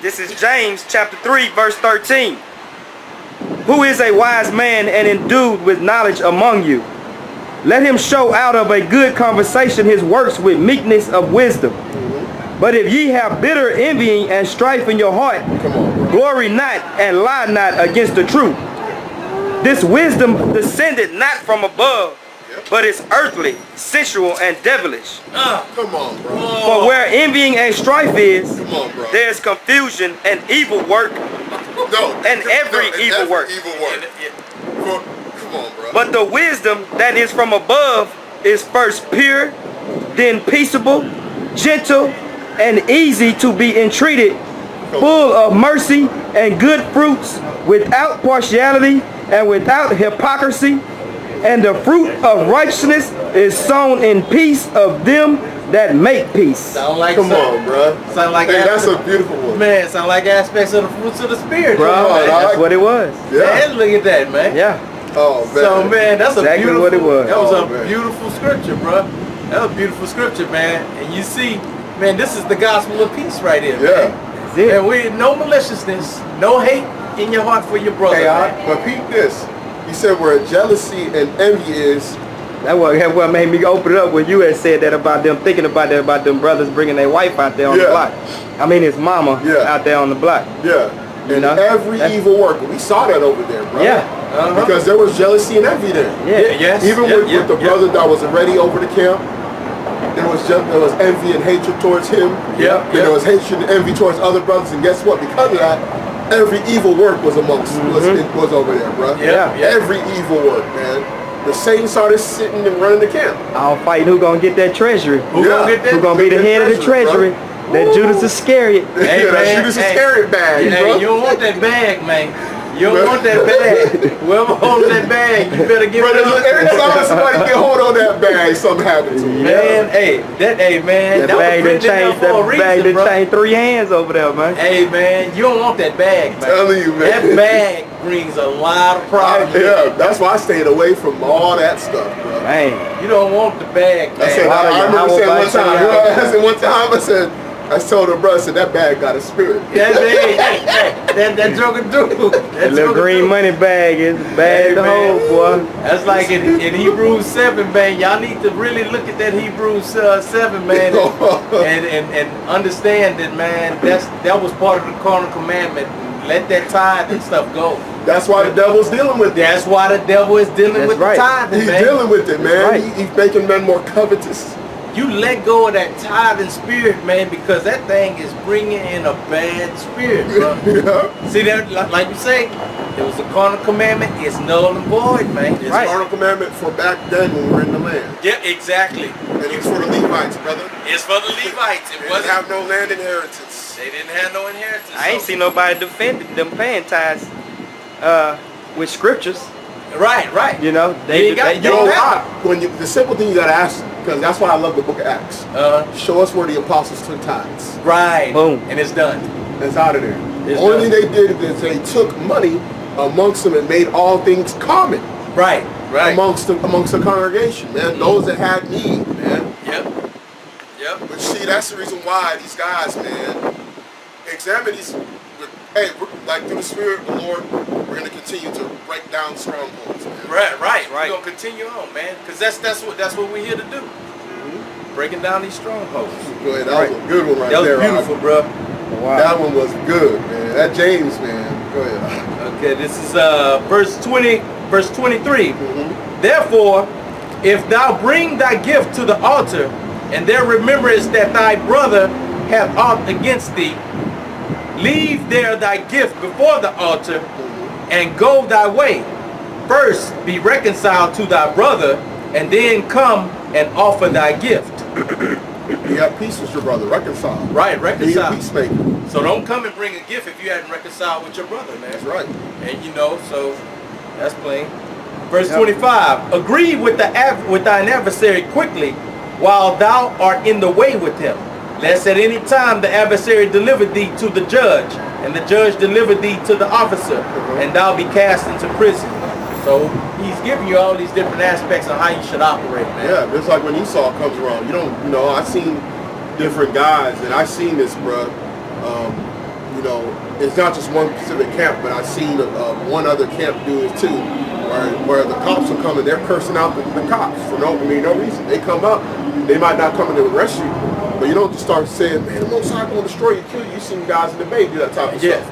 This is James chapter 3, verse 13. Who is a wise man and endued with knowledge among you? Let him show out of a good conversation his works with meekness of wisdom. But if ye have bitter envying and strife in your heart, glory not and lie not against the truth. This wisdom descended not from above, but is earthly, sensual, and devilish. Come on, bro. For where envying and strife is, bro. there is confusion and evil work, and every evil work. Come on, bro. But the wisdom that is from above is first pure, then peaceable, gentle, and easy to be entreated, full of mercy and good fruits, without partiality and without hypocrisy. And the fruit of righteousness is sown in peace of them that make peace. Sound like Come on, bro. Sound like that's a beautiful one. Man, sound like aspects of the fruits of the spirit. Bro, that's what it was. Man, look at that, man. Yeah. Oh, man. So, man, that's exactly a beautiful, what it was. That was man. beautiful scripture, bro. That was beautiful scripture, man. And you see, man, this is the gospel of peace right here, man. That's it. And we no maliciousness, no hate in your heart for your brother. Hey, man. but peep this. He said where jealousy and envy is. That's what made me open it up when you had said that about them, thinking about that, about them brothers bringing their wife out there on the block. I mean, his mama out there on the block. Yeah. And every evil work. We saw that over there, bro. Yeah. Because there was jealousy and envy there. Yeah. Yes. Even with the brother that was already over the camp, there was envy and hatred towards him. There was hatred and envy towards other brothers. And guess what? Because of that, every evil work was amongst was over there, bro. Every evil work, man. The Satan started sitting and running the camp. I'll fight who gonna get that treasury. Who gonna get that? Who gonna be the head of the treasury? That Judas Iscariot. Hey, man, Judas Iscariot bag, bro. You don't want that bag, man. You don't want that bag. Whoever holds that bag, you better give it up. Every time somebody get hold on that bag, something happens to him. Man, man, That bag done changed. That bag done changed 3 hands over there, man. Hey, man, you don't want that bag, man. Telling you, man. That bag brings a lot of problems. That's why I stayed away from all that stuff, bro. Man, You don't want the bag, man. I remember saying one time, I told her, bro, I said, that bag got a spirit. That joker do. that little green money bag is bad to hold, boy. That's like in Hebrews 7, man. Y'all need to really look at that Hebrews 7, man, and understand that, man. That was part of the carnal commandment. Let that tithe and stuff go. That's why the devil's dealing with it. That's why the devil is dealing with the tithing, He's man. dealing with it, man. He's making men more covetous. You let go of that tithing spirit, man, because that thing is bringing in a bad spirit, bro. See that, like you say, there was a carnal commandment. It's null and void, man. It's a carnal commandment for back then when we were in the land. Yeah, exactly. And it's for the Levites, brother. It's for the Levites. They didn't have no land inheritance. They didn't have no inheritance. I ain't seen nobody defend them paying tithes with scriptures. Right. You know, the simple thing you gotta ask, because that's why I love the book of Acts. Show us where the apostles took tithes. Right. Boom. And it's done. It's out of there. It's The only done. thing they did is they took money amongst them and made all things common. Right. Amongst the congregation, man. Those that had need, man. Yep. But see, that's the reason why these guys, man, examine these. Hey, like through the Spirit of the Lord, we're gonna continue to break down strongholds, man. Right. We're gonna continue on, man, because that's what we're here to do. Breaking down these strongholds. Go ahead. That was a good one right there. That was beautiful, bro. Wow. That one was good, man. That James, man. Go ahead. Okay, this is verse 23. Therefore, if thou bring thy gift to the altar, and there rememberest that thy brother hath aught against thee, leave there thy gift before the altar, and go thy way. First be reconciled to thy brother, and then come and offer thy gift. You have peace with your brother. Reconcile. Right, reconcile. Be a peacemaker. So don't come and bring a gift if you hadn't reconciled with your brother, man. That's right. And so that's plain. Verse 25. Agree with thine adversary quickly, while thou art in the way with him, lest at any time the adversary deliver thee to the judge, and the judge deliver thee to the officer, and thou be cast into prison. So he's giving you all these different aspects of how you should operate, man. Yeah, it's like when Esau comes around. I've seen different guys, and I've seen this, bro. it's not just one specific camp, but I've seen one other camp do it too, where the cops will come and they're cursing out the cops for no reason. They come up, they might not come in to arrest you, but you don't just start saying, man, the Most High gonna destroy you, kill you. You seen guys in the Bay do that type of stuff.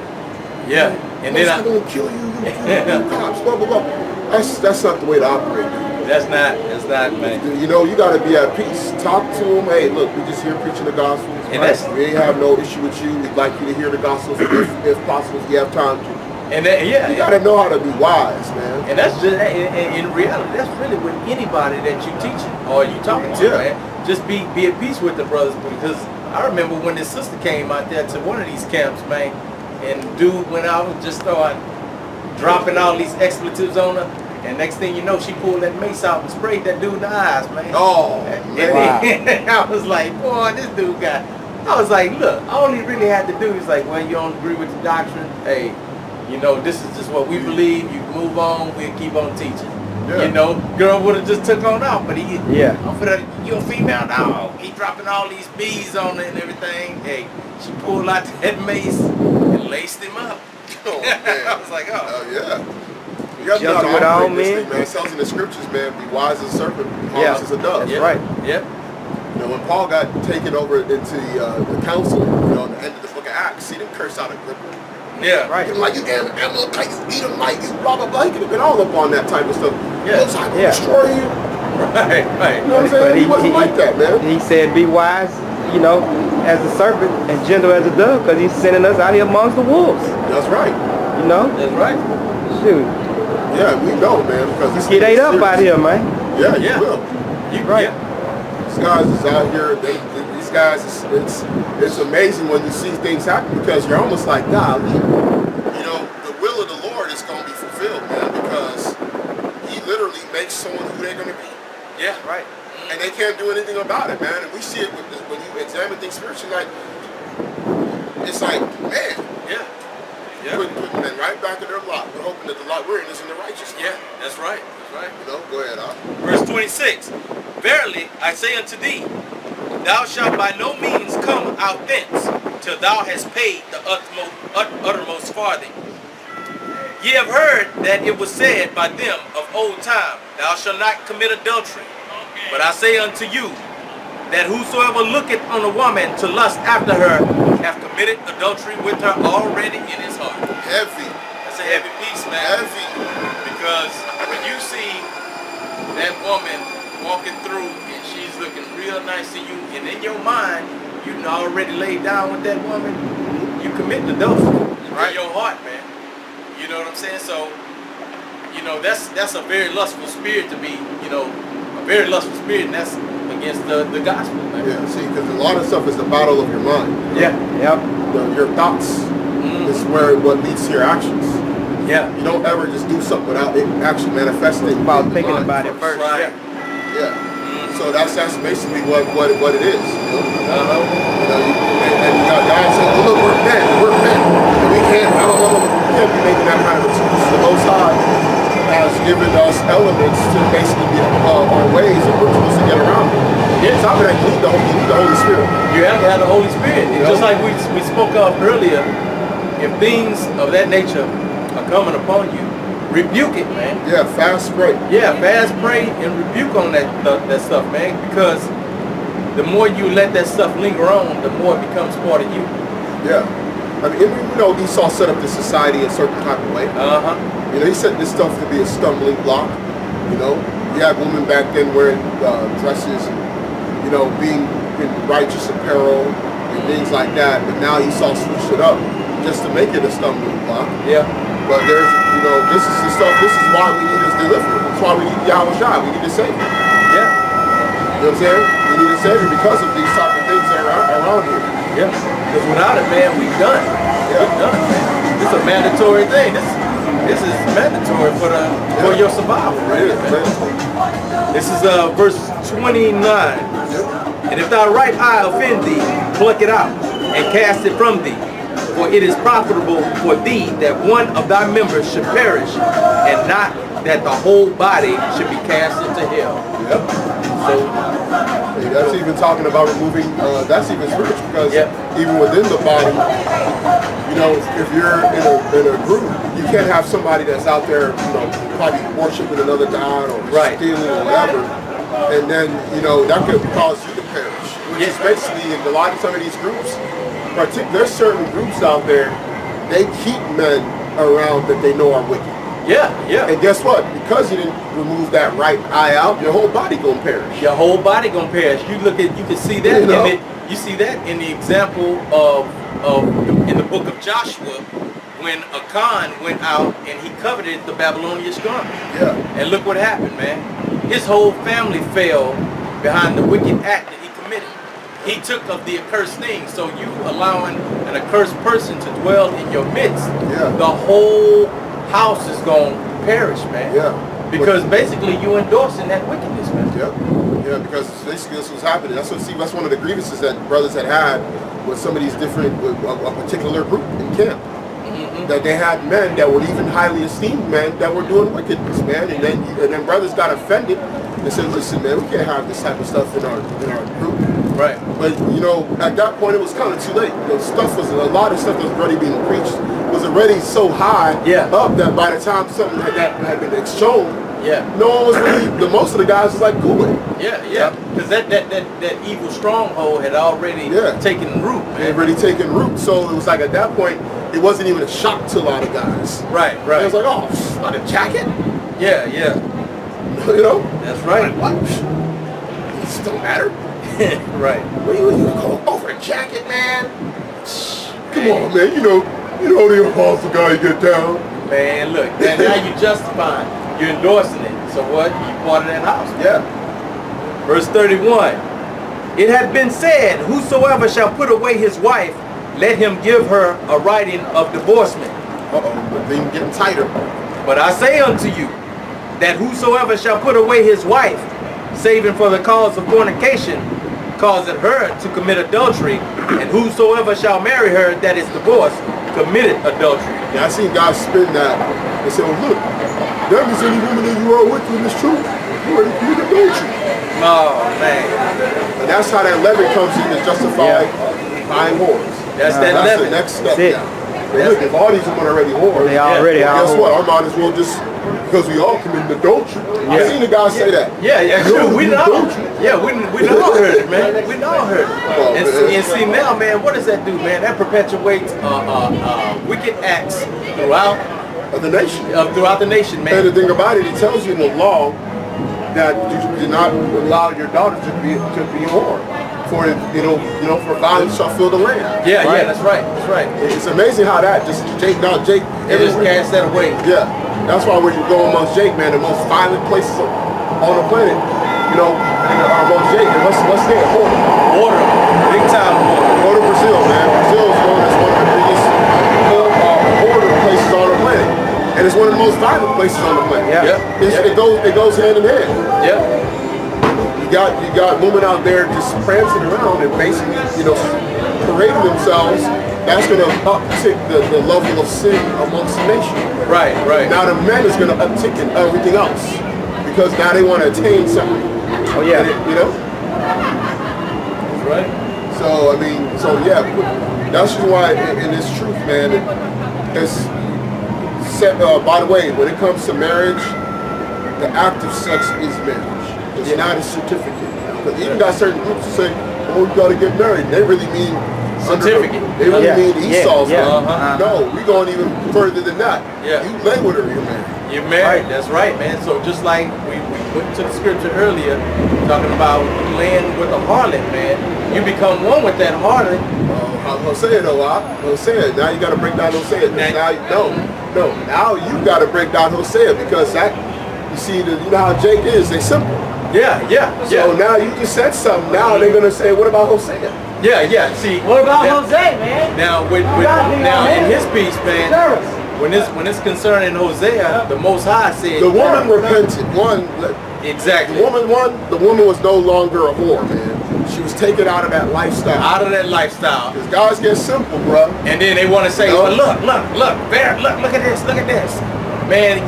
Yeah, and then I'm gonna kill you, you cops, blah blah blah. That's not the way to operate, dude. That's not, man. You know, you gotta be at peace. Talk to them. Hey, look, we just here preaching the gospel. And that's, we ain't have no issue with you. We'd like you to hear the gospel if possible, if you have time to. And that, you gotta know how to be wise, man. And that's just in reality, that's really with anybody that you teaching or you talking to, man. Just be at peace with the brothers, because I remember when this sister came out there to one of these camps, man, and dude went out and just started dropping all these expletives on her. And next thing you know, she pulled that mace out and sprayed that dude in the eyes, man. Oh, man. Wow. I was like, boy, this dude got... I was like, look, all he really had to do is like, well, you don't agree with the doctrine? Hey, you know, this is just what we believe. You move on, we'll keep on teaching. Yeah. You know, girl would have just took on out, but he... you're a female dog. He dropping all these bees on her and everything. Hey, she pulled out that mace and laced him up. Oh, man. I was like, oh. Yeah. You got to know how to operate this thing, man. It tells in the scriptures, man, be wise as a serpent, harmless as a dove. That's right. Yep. You know, when Paul got taken over into the council, you know, at the end of the book of Acts, he didn't curse out Agrippa. Yeah, right. He like, you damn Amalekite, you eat him like you, blah, blah, blah. He could have been all up on that type of stuff. Yeah. Most High will destroy you. Right. You know what I'm saying? He wasn't like that, man. He said, be wise, you know, as a serpent and gentle as a dove, because he's sending us out here amongst the wolves. That's right. You know? That's right. Shoot. Yeah, we know, man, because this get ate up out here, man. Yeah, you will. You right. These guys is out here. These guys, it's amazing when you see things happen, because you're almost like, golly, you know, the will of the Lord is going to be fulfilled, man, because He literally makes someone who they're going to be. Yeah, right. And they can't do anything about it, man. And we see it when you examine things spiritually. Like, it's like, man. Yeah. Yeah. Putting them right back in their lot. We're hoping that the lot we're in is in the righteous. Yeah, that's right. That's right. You know, go ahead, Al. Verse 26. Verily, I say unto thee, thou shalt by no means come out thence, till thou hast paid the uttermost farthing. Ye have heard that it was said by them of old time, thou shalt not commit adultery. But I say unto you, that whosoever looketh on a woman to lust after her, hath committed adultery with her already in his heart. Heavy. That's a heavy piece, man. Heavy. Because when you see that woman walking through and she's looking real nice to you, and in your mind, you already laid down with that woman, you commit adultery in your heart, man. You know what I'm saying? So, you know, that's a very lustful spirit to be, you know, a very lustful spirit, and that's against the gospel, man. Yeah, see, because a lot of stuff is the battle of your mind. Yeah. Yep. Your thoughts is what leads to your actions. Yeah. You don't ever just do something without it actually manifesting. About thinking about it first. Right. Yeah. So that's basically what it is. You know? You know, and you got guys saying, "Oh, look, we're men, and we can't be making that kind of excuse." The Most High has given us elements to basically get our ways and rituals to get around it. Yeah. Top of that, you need the Holy Spirit. You have to have the Holy Spirit. And just like we spoke of earlier, if things of that nature are coming upon you, rebuke it, man. Yeah, fast pray. Yeah, fast pray and rebuke on that stuff, man. Because the more you let that stuff linger on, the more it becomes part of you. Yeah. I mean, you know, Esau set up the society a certain type of way. You know, he set this stuff to be a stumbling block. You know, you had women back then wearing dresses, and, you know, being in righteous apparel and things like that. But now Esau switched it up just to make it a stumbling block. Yeah. But there's, you know, this is the stuff. This is why we need his deliverer. That's why we need Yahweh Shai. We need a savior. Yeah. You know what I'm saying? We need a savior because of these type of things that are around here. Yeah. Because without it, man, we've done. Yeah. We've done, man. This is a mandatory thing. This is mandatory for your survival. Right? It is, man. This is verse 29. And if thy right eye offend thee, pluck it out and cast it from thee. For it is profitable for thee that one of thy members should perish, and not that the whole body should be cast into hell. Yep. So that's even talking about removing, that's even spiritual, because even within the body, you know, if you're in a group, you can't have somebody that's out there, you know, probably worshiping another god or stealing or whatever, and then, you know, that could cause you to perish. Which is basically, in a lot of some of these groups, there's certain groups out there, they keep men around that they know are wicked. Yeah, yeah. And guess what? Because you didn't remove that right eye out, your whole body gonna perish. Your whole body gonna perish. You can see that you see that in the example of in the book of Joshua, when Achan went out and he coveted the Babylonian garment. Yeah. And look what happened, man. His whole family fell behind the wicked act that he committed. He took of the accursed thing. So you allowing an accursed person to dwell in your midst, the whole house is going to perish, man. Yeah. Because basically you endorsing that wickedness, man. Yeah, because basically this was happening. That's one of the grievances that brothers had with some of these different, a particular group in camp. That they had men that were even highly esteemed men that were doing wickedness, man. And then brothers got offended and said, listen, man, we can't have this type of stuff in our group. Right. But, you know, at that point it was kind of too late. A lot of stuff that was already being preached was already so high up that by the time something like that had been shown, no one was really, most of the guys was like, cool with it. Yeah. Because that evil stronghold had already taken root, man. It had already taken root. So it was like at that point, it wasn't even a shock to a lot of guys. Right. It was like, oh, not a jacket? Yeah. You know? That's right. Like, what? It don't matter. Right. What are you call over a jacket, man? Come on, man. You know the apostle guy get down. Man, look, now you justifying. You're endorsing it. So what? You part of that house. Yeah. Verse 31. It had been said, whosoever shall put away his wife, let him give her a writing of divorcement. But things getting tighter. But I say unto you, that whosoever shall put away his wife, saving for the cause of fornication, causeth her to commit adultery, and whosoever shall marry her that is divorced, committed adultery. Yeah, I seen guys spin that and say, well, look, that means any woman that you are with in this truth, you already committed adultery. Oh, man. And that's how that leaven comes in to justify buying whores. That's the leaven. next step. That's it. Look, if all these women are already whores, They already are. guess what? I might as well just, because we all committed adultery. I seen the guy say that. Yeah, true. We know. Yeah, we all heard it, man. We all heard it. And see now, man, what does that do, man? That perpetuates wicked acts throughout the nation. Throughout the nation, man. And the thing about it, it tells you in the law that you do not allow your daughter to be a whore. For for violence shall fill the land. Yeah, that's right. That's right. It's amazing how that just Jake. They just cast that away. Yeah, that's why when you go amongst Jake, man, the most violent places on the planet, are amongst Jake. And what's there? Water, big time water. Go to Brazil, man. Brazil is one of the biggest border places on the planet, and it's one of the most violent places on the planet. It goes hand in hand. Yeah. You got women out there just prancing around and basically, parading themselves. That's going to uptick the level of sin amongst the nation. Right. Now the men is going to uptick in everything else because now they want to attain something. Oh yeah. That's right. So that's just why in this truth, man. It's by the way, when it comes to marriage, the act of sex is marriage. It's not a certificate. Because even got certain groups that say, oh, you got to get married. They really mean certificate. They really mean Esau's. No, we're going even further than that. Yeah. You lay with her, you're married. You're married. That's right, man. So just like we went to the scripture earlier, talking about laying with a harlot, man, you become one with that harlot. Hosea though, Hosea. Now you got to break down Hosea. Now you got to break down Hosea because that, you see, you know how Jake is. They simple. Yeah. So now you just said something. Now they're gonna say, "What about Hosea?" Yeah. See, what about Jose, man? Now, in his piece, man, when it's concerning Hosea, the Most High said the woman repented. Exactly. The woman was no longer a whore, man. She was taken out of that lifestyle. Because guys get simple, bro. And then they want to say, well, look at this, man.